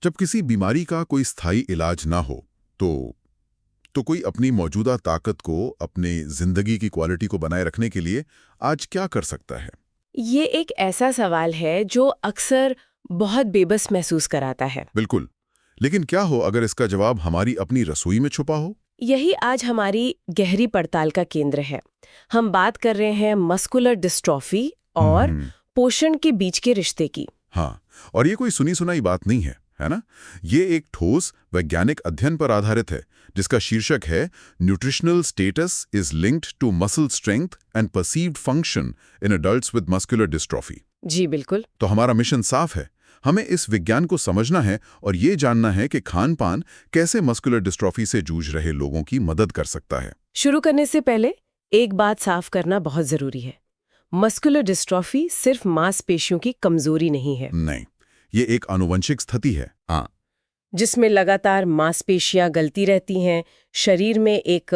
जब किसी बीमारी का कोई स्थायी इलाज ना हो तो कोई अपनी मौजूदा ताकत को, अपनी जिंदगी की क्वालिटी को बनाए रखने के लिए आज क्या कर सकता है? ये एक ऐसा सवाल है जो अक्सर बहुत बेबस महसूस कराता है। बिल्कुल। लेकिन क्या हो अगर इसका जवाब हमारी अपनी रसोई में छुपा हो? यही आज हमारी गहरी पड़ताल का केंद्र है। हम बात कर रहे हैं मस्कुलर डिस्ट्रॉफी और पोषण के बीच के रिश्ते की। हाँ, और ये कोई सुनी सुनाई बात नहीं है ना? ये एक ठोस वैज्ञानिक अध्ययन पर आधारित है जिसका शीर्षक है nutritional status is linked to muscle strength and perceived function in adults with muscular dystrophy. जी बिल्कुल। तो हमारा मिशन साफ है। हमें इस विज्ञान को समझना है और ये जानना है कि खान पान कैसे मस्कुलर डिस्ट्रॉफी से जूझ रहे लोगों की मदद कर सकता है। शुरू करने से पहले एक बात साफ करना बहुत जरूरी है। मस्कुलर डिस्ट्रॉफी सिर्फ मांसपेशियों की कमजोरी नहीं है। नहीं, ये एक आनुवंशिक स्थिति है। हाँ, जिसमें लगातार मांसपेशियां गलती रहती हैं, शरीर में एक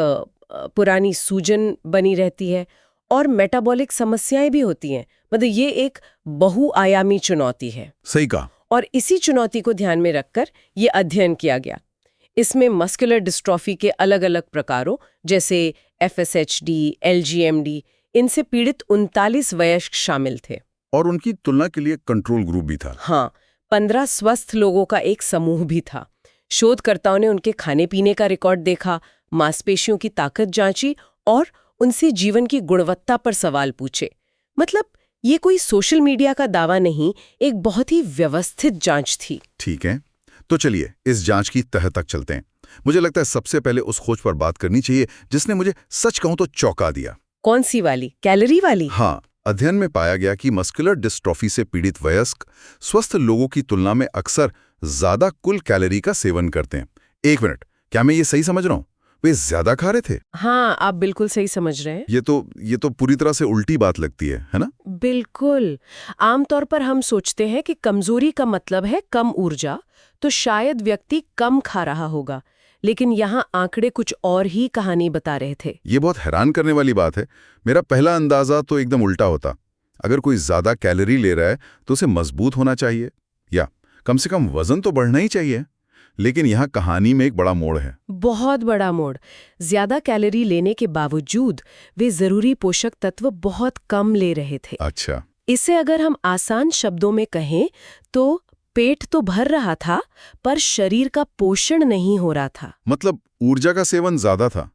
पुरानी सूजन बनी रहती है और मेटाबॉलिक समस्याएं भी होती हैं। मतलब ये एक बहुआयामी चुनौती है। सही कहा। और इसी चुनौती को ध्यान में रखकर ये अध्ययन किया गया। इसमें मस्कुलर डिस्ट्रॉफी के अलग अलग प्रकारों जैसे FSHD, LGMD, इनसे पीड़ित 39 वयस्क शामिल थे। और उनकी तुलना के लिए कंट्रोल ग्रुप भी था। हाँ, 15 स्वस्थ लोगों का एक समूह भी था। शोधकर्ताओं ने उनके खाने पीने का रिकॉर्ड देखा, मांसपेशियों की ताकत जांची और उनसे जीवन की गुणवत्ता पर सवाल पूछे। मतलब ये कोई सोशल मीडिया का दावा नहीं, एक बहुत ही व्यवस्थित जांच थी। ठीक है, तो चलिए इस जांच की तह तक चलते हैं। मुझे लगता है सबसे पहले उस खोज पर बात करनी चाहिए जिसने मुझे सच कहूं तो चौंका दिया। कौन सी वाली? कैलोरी वाली? हाँ, अध्ययन में पाया गया कि मस्कुलर डिस्ट्रॉफी से पीड़ित वयस्क स्वस्थ लोगों की तुलना में अक्सर ज्यादा कुल कैलोरी का सेवन करते हैं। एक मिनट, क्या मैं ये सही समझ रहा हूँ? वे ज्यादा खा रहे थे? हाँ, आप बिल्कुल सही समझ रहे हैं। ये तो पूरी तरह से उल्टी बात लगती है ना? बिल्कुल। आमतौर पर हम सोचते हैं कि कमजोरी का मतलब है कम ऊर्जा, तो शायद व्यक्ति कम खा रहा होगा। लेकिन यहाँ आंकड़े कुछ और ही कहानी बता रहे थे। ये बहुत हैरान करने वाली बात है। मेरा पहला अंदाजा तो एकदम उल्टा होता। अगर कोई ज्यादा कैलोरी ले रहा है तो उसे मजबूत होना चाहिए या कम से कम वजन तो बढ़ना ही चाहिए। लेकिन यहाँ कहानी में एक बड़ा मोड़ है। बहुत बड़ा मोड़। ज्यादा कैलोरी लेने के बावजूद वे जरूरी पोषक तत्व बहुत कम ले रहे थे। अच्छा। इसे अगर हम आसान शब्दों में कहें तो पेट तो भर रहा था पर शरीर का पोषण नहीं हो रहा था। मतलब ऊर्जा का सेवन ज्यादा था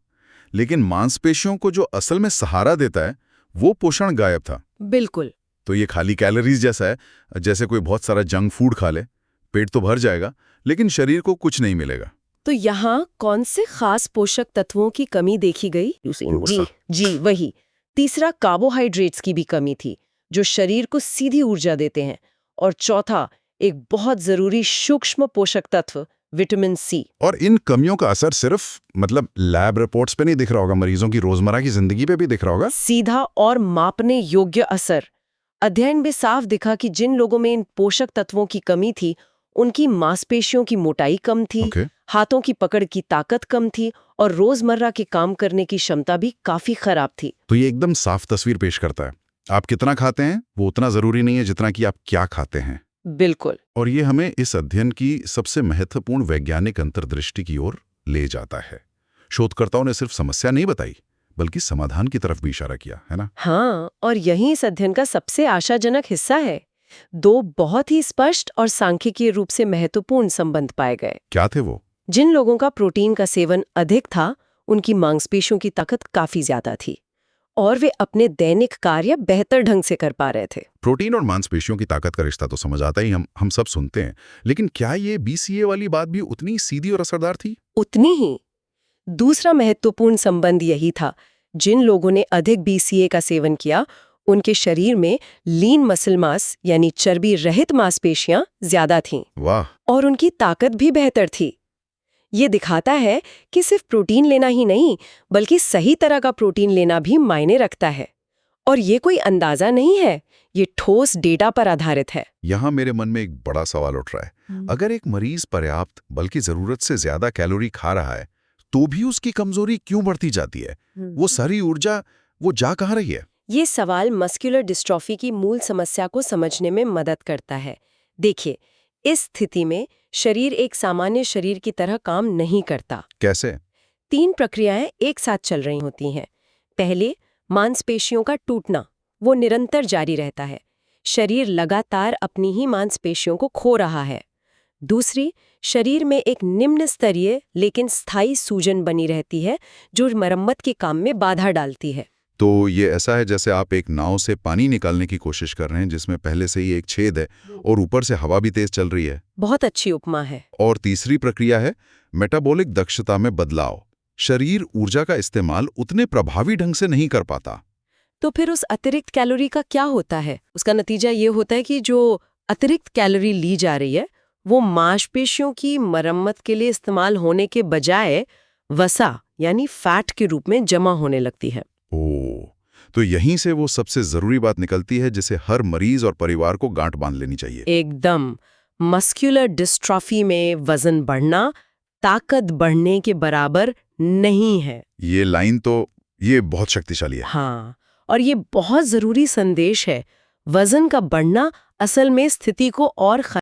लेकिन मांसपेशियों को जो असल में सहारा देता है वो पोषण गायब था। बिल्कुल। तो ये खाली कैलोरीज जैसा है, जैसे कोई बहुत सारा जंक फूड खा ले। पेट तो भर जाएगा लेकिन शरीर को कुछ नहीं मिलेगा। तो यहाँ कौन से खास पोषक तत्वों की कमी देखी गई? जी वही। तीसरा, कार्बोहाइड्रेट्स की भी कमी थी जो शरीर को सीधी ऊर्जा देते हैं। और चौथा, एक बहुत जरूरी सूक्ष्म पोषक तत्व विटामिन C। और इन कमियों का असर सिर्फ लैब रिपोर्ट्स पे नहीं दिख रहा होगा, मरीजों की रोजमर्रा की जिंदगी पे भी दिख रहा होगा। सीधा और मापने योग्य असर। अध्ययन में साफ दिखा कि जिन लोगों में इन पोषक तत्वों की कमी थी उनकी मांसपेशियों की मोटाई कम थी, हाथों की पकड़ की ताकत कम थी और रोजमर्रा के काम करने की क्षमता भी काफी खराब थी। तो ये एकदम साफ तस्वीर पेश करता है। आप कितना खाते हैं वो उतना जरूरी नहीं है जितना कि आप क्या खाते हैं। बिल्कुल। और ये हमें इस अध्ययन की सबसे महत्वपूर्ण वैज्ञानिक अंतर्दृष्टि की ओर ले जाता है। शोधकर्ताओं ने सिर्फ समस्या नहीं बताई बल्कि समाधान की तरफ भी इशारा किया, है ना? हाँ, और यही इस अध्ययन का सबसे आशाजनक हिस्सा है। 2 बहुत ही स्पष्ट और सांख्यिकीय रूप से महत्वपूर्ण संबंध पाए गए। क्या थे वो? जिन लोगों का प्रोटीन का सेवन अधिक था उनकी मांसपेशियों की ताकत काफी ज्यादा थी और वे अपने दैनिक कार्य बेहतर ढंग से कर पा रहे थे। प्रोटीन और मांसपेशियों की ताकत का रिश्ता तो समझ आता ही, हम सब सुनते हैं। लेकिन क्या ये BCA वाली बात भी उतनी सीधी और असरदार थी? उतनी ही। दूसरा महत्वपूर्ण संबंध यही था, जिन लोगों ने अधिक BCA का सेवन किया उनके शरीर में लीन मसल मास यानी चर्बी रहित मांसपेशियां ज्यादा थीं। वाह। और उनकी ताकत भी बेहतर थी। ये दिखाता है कि सिर्फ प्रोटीन लेना ही नहीं बल्कि सही तरह का प्रोटीन लेना भी मायने रखता है। और ये कोई अंदाजा नहीं है, ये ठोस डेटा पर आधारित है। यहाँ मेरे मन में एक बड़ा सवाल उठ रहा है। अगर एक मरीज पर्याप्त बल्कि जरूरत से ज्यादा कैलोरी खा रहा है तो भी उसकी कमजोरी क्यों बढ़ती जाती है? वो सारी ऊर्जा वो जा कहाँ रही है? ये सवाल मस्कुलर डिस्ट्रॉफी की मूल समस्या को समझने में मदद करता है। देखिए, इस स्थिति में शरीर एक सामान्य शरीर की तरह काम नहीं करता। कैसे? 3 प्रक्रियाएं एक साथ चल रही होती हैं। पहले, मांसपेशियों का टूटना, वो निरंतर जारी रहता है। शरीर लगातार अपनी ही मांसपेशियों को खो रहा है। दूसरी, शरीर में एक निम्न स्तरीय लेकिन स्थायी सूजन बनी रहती है जो मरम्मत के काम में बाधा डालती है। तो ये ऐसा है जैसे आप एक नाव से पानी निकालने की कोशिश कर रहे हैं जिसमें पहले से ही एक छेद है और ऊपर से हवा भी तेज चल रही है। बहुत अच्छी उपमा है। और तीसरी प्रक्रिया है मेटाबॉलिक दक्षता में बदलाव। शरीर ऊर्जा का इस्तेमाल उतने प्रभावी ढंग से नहीं कर पाता। तो फिर उस अतिरिक्त कैलोरी का क्या होता है? उसका नतीजा ये होता है कि जो अतिरिक्त कैलोरी ली जा रही है वो मांसपेशियों की मरम्मत के लिए इस्तेमाल होने के बजाय वसा यानी फैट के रूप में जमा होने लगती है। ओह, तो यहीं से वो सबसे जरूरी बात निकलती है जिसे हर मरीज और परिवार को गांठ बांध लेनी चाहिए। एकदम। मस्कुलर डिस्ट्रॉफी में वजन बढ़ना ताकत बढ़ने के बराबर नहीं है। ये लाइन तो ये बहुत शक्तिशाली है। हाँ, और ये बहुत जरूरी संदेश है। वजन का बढ़ना असल में स्थिति को और